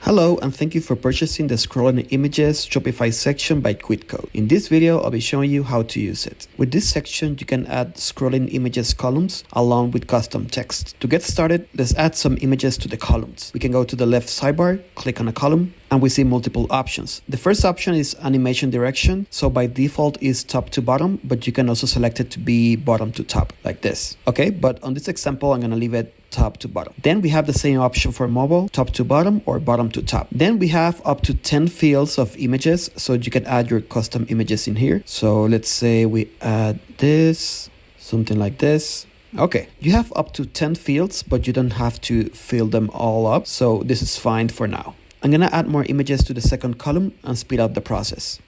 Hello and thank you for purchasing the Scrolling Images Shopify section by qwiqode. In this video, I'll be showing you how to use it. With this section, you can add scrolling images columns along with custom text. To get started, let's add some images to the columns. We can go to the left sidebar, click on a column, and we see multiple options. The first option is animation direction. So by default is top to bottom, but you can also select it to be bottom to top like this. Okay, but on this example, I'm gonna leave it top to bottom. Then we have the same option for mobile, top to bottom or bottom to top. Then we have up to 10 fields of images, so you can add your custom images in here. So let's say we add this, something like this. Okay, you have up to 10 fields, but you don't have to fill them all up. So this is fine for now. I'm gonna add more images to the second column and speed up the process.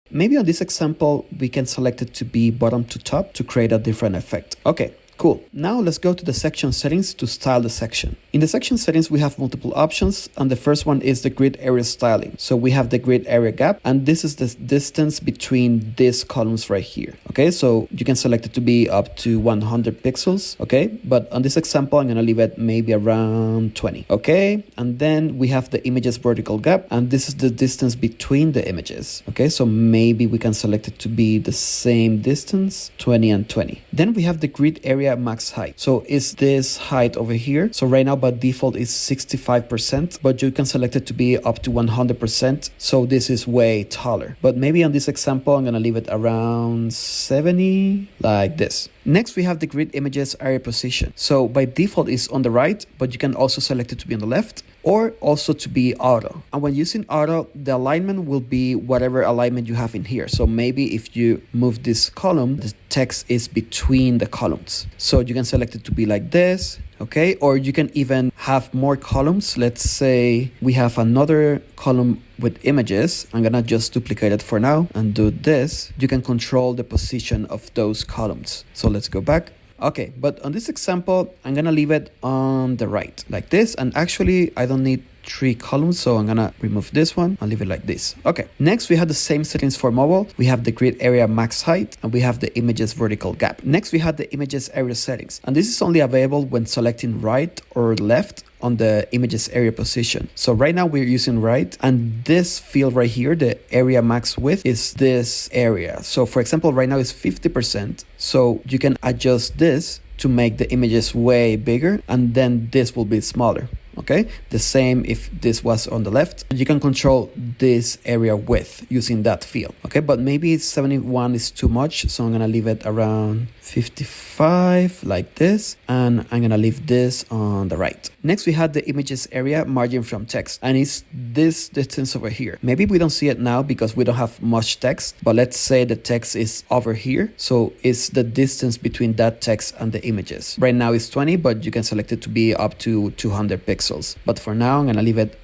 Maybe on this example, we can select it to be bottom to top to create a different effect. Okay. Cool. Now let's go to the section settings to style the section. In the section settings, we have multiple options, and the first one is the grid area styling. So we have the grid area gap, and this is the distance between these columns right here. Okay, so you can select it to be up to 100 pixels. Okay, but on this example, I'm gonna leave it maybe around 20. Okay, and then we have the images vertical gap, and this is the distance between the images. Okay, so maybe we can select it to be the same distance, 20 and 20. Then we have the grid area max height. So is this height over here? So right now by default is 65%, but you can select it to be up to 100%. So this is way taller. But maybe on this example, I'm gonna leave it around 70, like this. Next, we have the grid images area position. So by default is on the right, but you can also select it to be on the left or also to be auto. And when using auto, the alignment will be whatever alignment you have in here. So maybe if you move this column, the text is between the columns. So you can select it to be like this. Okay, or you can even have more columns. Let's say we have another column with images. I'm gonna just duplicate it for now and do this. You can control the position of those columns. So let's go back. Okay, but on this example, I'm gonna leave it on the right like this. And actually, I don't need 3 columns, so I'm gonna remove this one and leave it like this. Okay, next we have the same settings for mobile. We have the grid area max height and we have the images vertical gap. Next we have the images area settings, and this is only available when selecting right or left on the images area position. So right now we're using right, and this field right here, the area max width, is this area. So for example, right now it's 50%, so you can adjust this to make the images way bigger, and then this will be smaller. Okay, the same if this was on the left. You can control this area width using that field. Okay, but maybe 71 is too much, so I'm gonna leave it around 55 like this, and I'm gonna leave this on the right. Next we have the images area margin from text, and it's this distance over here. Maybe we don't see it now because we don't have much text, but let's say the text is over here, so it's the distance between that text and the images. Right now it's 20, but you can select it to be up to 200 pixels. But for now, I'm gonna leave it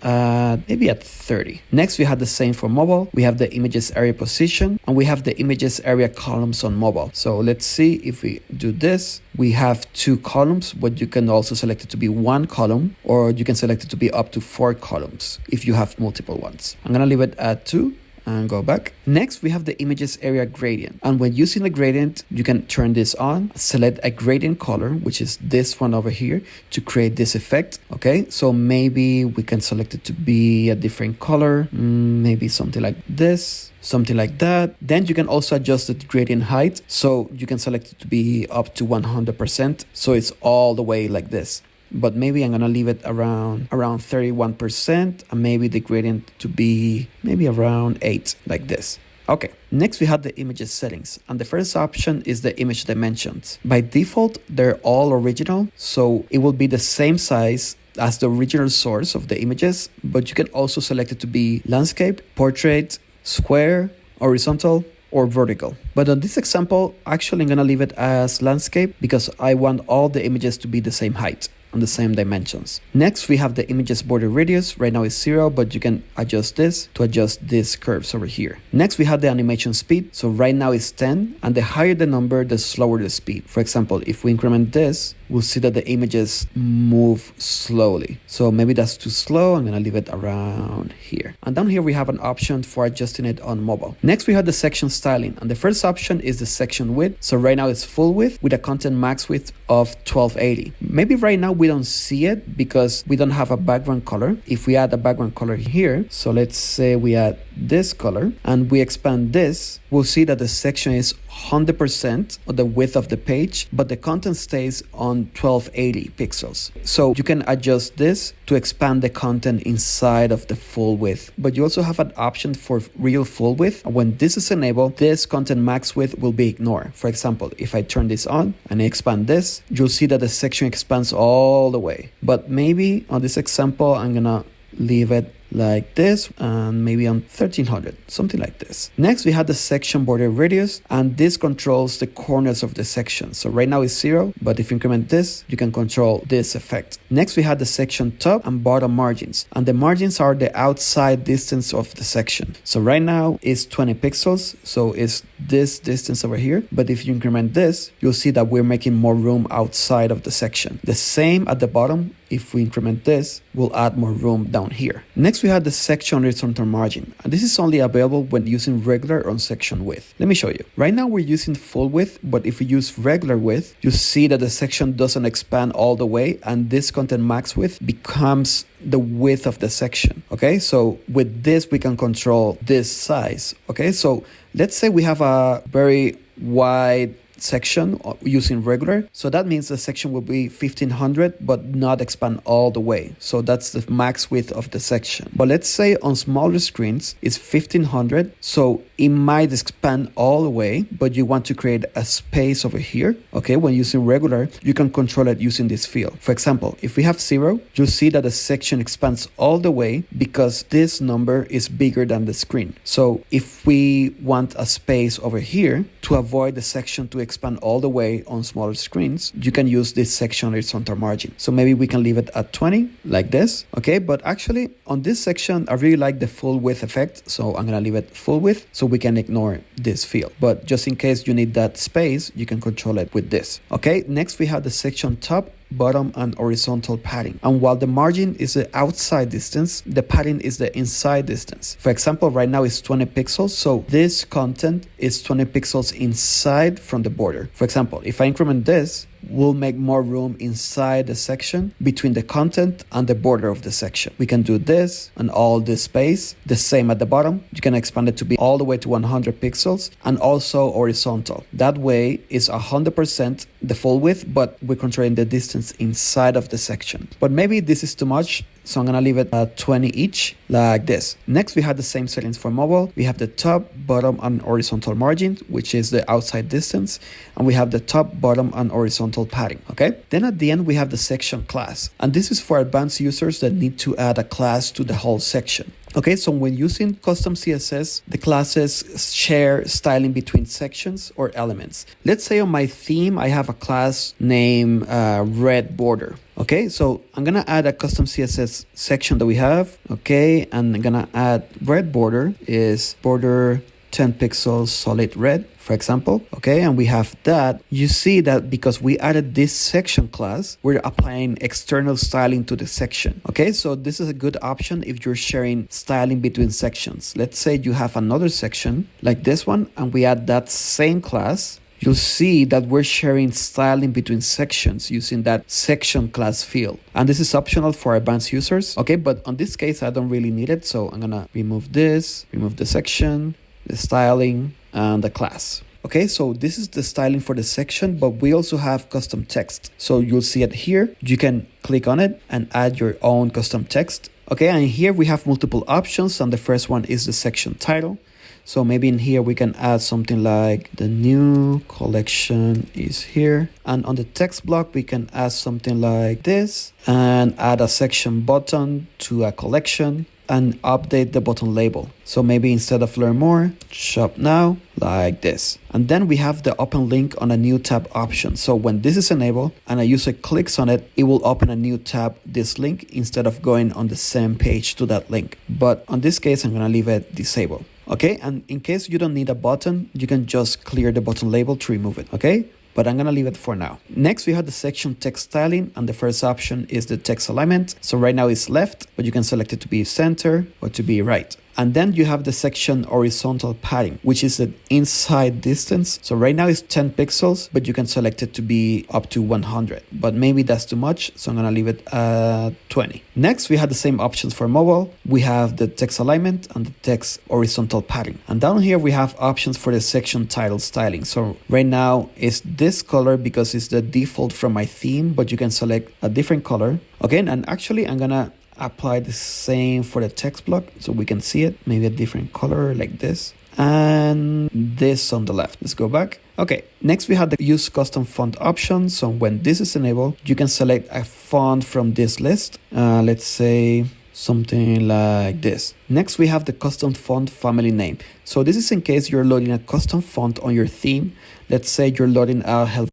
maybe at 30. Next, we have the same for mobile. We have the images area position, and we have the images area columns on mobile. So let's see if we do this. We have 2 columns, but you can also select it to be 1 column, or you can select it to be up to 4 columns if you have multiple ones. I'm gonna leave it at 2. And go back. Next, we have the images area gradient. And when using the gradient, you can turn this on, select a gradient color, which is this one over here, to create this effect. Okay, so maybe we can select it to be a different color, maybe something like this, something like that. Then you can also adjust the gradient height. So you can select it to be up to 100%. So it's all the way like this. But maybe I'm gonna leave it around 31%, and maybe the gradient to be maybe around 8 like this. Okay, next we have the images settings, and the first option is the image dimensions. By default, they're all original, so it will be the same size as the original source of the images, but you can also select it to be landscape, portrait, square, horizontal, or vertical. But on this example, actually I'm gonna leave it as landscape because I want all the images to be the same height on the same dimensions. Next, we have the images border radius. Right now it's 0, but you can adjust this to adjust these curves over here. Next, we have the animation speed. So right now it's 10, and the higher the number, the slower the speed. For example, if we increment this, we'll see that the images move slowly. So maybe that's too slow. I'm gonna leave it around here. And down here, we have an option for adjusting it on mobile. Next, we have the section styling, and the first option is the section width. So right now it's full width with a content max width of 1280. Maybe right now we don't see it because we don't have a background color. If we add a background color here, so let's say we add this color and we expand this, we'll see that the section is 100% of the width of the page, but the content stays on 1280 pixels. So you can adjust this to expand the content inside of the full width, but you also have an option for real full width. When this is enabled, this content max width will be ignored. For example, if I turn this on and I expand this, you'll see that the section expands all the way. But maybe on this example, I'm gonna leave it like this, and maybe on 1300, something like this. Next, we have the section border radius, and this controls the corners of the section. So right now it's 0, but if you increment this, you can control this effect. Next, we have the section top and bottom margins, and the margins are the outside distance of the section. So right now it's 20 pixels, so it's this distance over here. But if you increment this, you'll see that we're making more room outside of the section. The same at the bottom. If we increment this, we'll add more room down here. Next, we have the section horizontal margin, and this is only available when using regular on section width. Let me show you. Right now we're using full width, but if we use regular width, you see that the section doesn't expand all the way, and this content max width becomes the width of the section. Okay, so with this we can control this size. Okay, so let's say we have a very wide section using regular, so that means the section will be 1500 but not expand all the way, so that's the max width of the section. But let's say on smaller screens it's 1500, so it might expand all the way, but you want to create a space over here. Okay, when using regular, you can control it using this field. For example, if we have 0, you'll see that the section expands all the way because this number is bigger than the screen. So if we want a space over here to avoid the section to expand all the way on smaller screens, you can use this section horizontal margin. So maybe we can leave it at 20 like this. Okay, but actually on this section I really like the full width effect, so I'm gonna leave it full width so we can ignore this field. But just in case you need that space, you can control it with this. Okay, next we have the section top, bottom, and horizontal padding. And while the margin is the outside distance, the padding is the inside distance. For example, right now it's 20 pixels, so this content is 20 pixels inside from the border. For example, if I increment this, we'll make more room inside the section between the content and the border of the section. We can do this and all this space. The same at the bottom. You can expand it to be all the way to 100 pixels and also horizontal. That way it's 100% the full width, but we're controlling the distance inside of the section. But maybe this is too much, so I'm gonna leave it at 20 each, like this. Next, we have the same settings for mobile. We have the top, bottom, and horizontal margin, which is the outside distance, and we have the top, bottom, and horizontal padding. Okay. Then at the end, we have the section class, and this is for advanced users that need to add a class to the whole section. Okay, so when using custom CSS, the classes share styling between sections or elements. Let's say on my theme, I have a class named red border. Okay, so I'm gonna add a custom CSS section that we have. Okay, and I'm gonna add red border is border 10 pixels solid red, for example. Okay, and we have that. You see that because we added this section class, we're applying external styling to the section. Okay, so this is a good option if you're sharing styling between sections. Let's say you have another section like this one, and we add that same class. You'll see that we're sharing styling between sections using that section class field. And this is optional for advanced users. Okay, but on this case, I don't really need it. So I'm gonna remove this, remove the section, the styling, and the class. Okay, so this is the styling for the section, but we also have custom text. So you'll see it here. You can click on it and add your own custom text. Okay, and here we have multiple options, and the first one is the section title. So maybe in here we can add something like the new collection is here. And on the text block, we can add something like this and add a section button to a collection and update the button label. So maybe instead of learn more, shop now, like this. And then we have the open link on a new tab option. So when this is enabled and a user clicks on it, it will open a new tab, this link, instead of going on the same page to that link. But on this case, I'm gonna leave it disabled. Okay, and in case you don't need a button, you can just clear the button label to remove it, okay? But I'm gonna leave it for now. Next, we have the section text styling, and the first option is the text alignment. So right now it's left, but you can select it to be center or to be right. And then you have the section horizontal padding, which is the inside distance. So right now it's 10 pixels, but you can select it to be up to 100, but maybe that's too much. So I'm gonna leave it at 20. Next, we have the same options for mobile. We have the text alignment and the text horizontal padding. And down here, we have options for the section title styling. So right now it's this color because it's the default from my theme, but you can select a different color. Okay, and actually I'm gonna apply the same for the text block so we can see it, maybe a different color like this, and this on the left. Let's go back. Okay, next we have the use custom font option. So when this is enabled, you can select a font from this list. Let's say something like this. Next, we have the custom font family name. So this is in case you're loading a custom font on your theme. Let's say you're loading a help.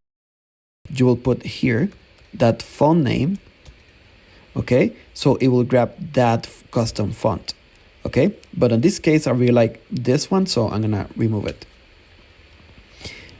You will put here that font name. Okay, so it will grab that custom font. Okay, but in this case, I really like this one, so I'm gonna remove it.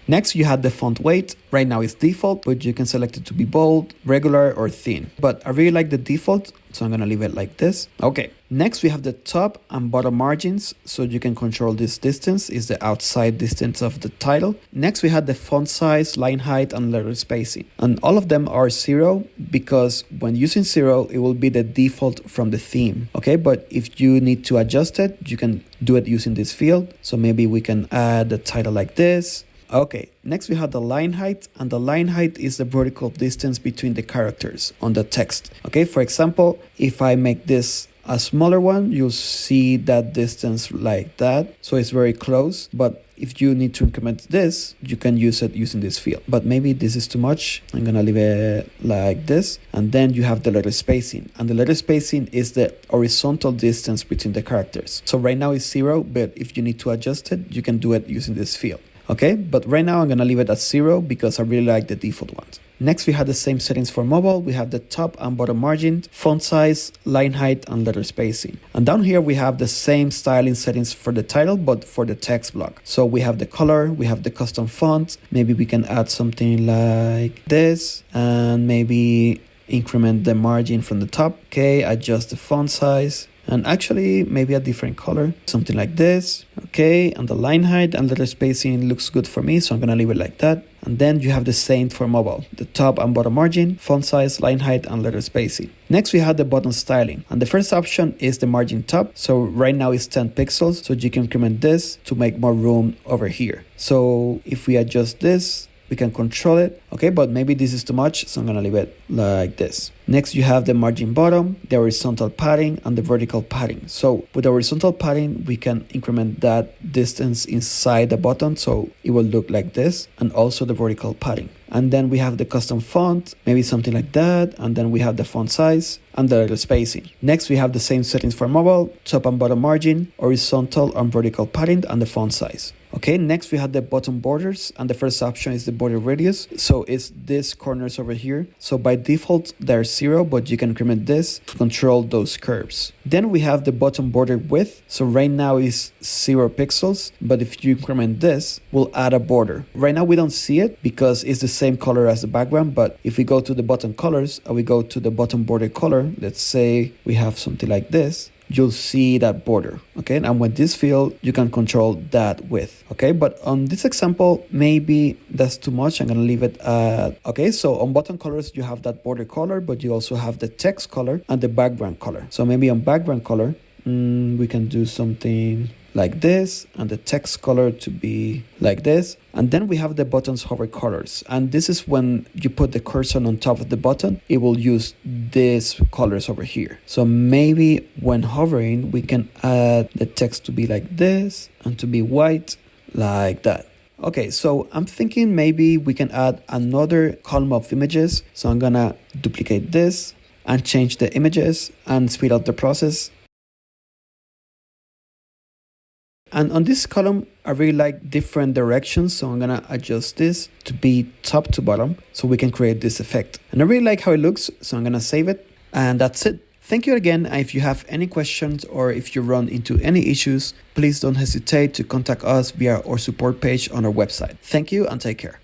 Next, you have the font weight. Right now it's default, but you can select it to be bold, regular, or thin. But I really like the default, so I'm gonna leave it like this. Okay, next we have the top and bottom margins, so you can control this distance, is the outside distance of the title. Next, we have the font size, line height, and letter spacing. And all of them are 0 because when using 0, it will be the default from the theme. Okay, but if you need to adjust it, you can do it using this field. So maybe we can add the title like this. Okay, next we have the line height, and the line height is the vertical distance between the characters on the text. Okay, for example, if I make this a smaller one, you'll see that distance like that. So it's very close, but if you need to increment this, you can use it using this field. But maybe this is too much. I'm gonna leave it like this. And then you have the letter spacing. And the letter spacing is the horizontal distance between the characters. So right now it's 0, but if you need to adjust it, you can do it using this field. Okay, but right now I'm gonna leave it at 0 because I really like the default ones. Next, we have the same settings for mobile. We have the top and bottom margin, font size, line height, and letter spacing. And down here, we have the same styling settings for the title, but for the text block. So we have the color, we have the custom font. Maybe we can add something like this, and maybe increment the margin from the top. Okay, adjust the font size. And actually, maybe a different color, something like this. Okay, and the line height and letter spacing looks good for me, so I'm gonna leave it like that. And then you have the same for mobile, the top and bottom margin, font size, line height, and letter spacing. Next, we have the button styling. And the first option is the margin top. So right now it's 10 pixels, so you can increment this to make more room over here. So if we adjust this, we can control it. Okay, but maybe this is too much, so I'm gonna leave it like this. Next, you have the margin bottom, the horizontal padding, and the vertical padding. So with the horizontal padding, we can increment that distance inside the button, so it will look like this, and also the vertical padding. And then we have the custom font, maybe something like that, and then we have the font size and the letter spacing. Next, we have the same settings for mobile, top and bottom margin, horizontal and vertical padding, and the font size. Okay, next we have the bottom borders, and the first option is the border radius. So it's these corners over here. So by default, they're 0, but you can increment this to control those curves. Then we have the bottom border width. So right now is 0 pixels, but if you increment this, we'll add a border. Right now we don't see it because it's the same color as the background, but if we go to the bottom colors and we go to the bottom border color, let's say we have something like this, you'll see that border. Okay, and with this field, you can control that width. Okay, but on this example, maybe that's too much. I'm gonna leave it at, okay, so on bottom colors, you have that border color, but you also have the text color and the background color. So maybe on background color, we can do something like this, and the text color to be like this. And then we have the button's hover colors, and this is when you put the cursor on top of the button, it will use these colors over here. So maybe when hovering, we can add the text to be like this and to be white like that. Okay, so I'm thinking maybe we can add another column of images. So I'm gonna duplicate this and change the images and speed up the process. And on this column, I really like different directions, so I'm gonna adjust this to be top to bottom so we can create this effect. And I really like how it looks, so I'm gonna save it. And that's it. Thank you again. And if you have any questions or if you run into any issues, please don't hesitate to contact us via our support page on our website. Thank you and take care.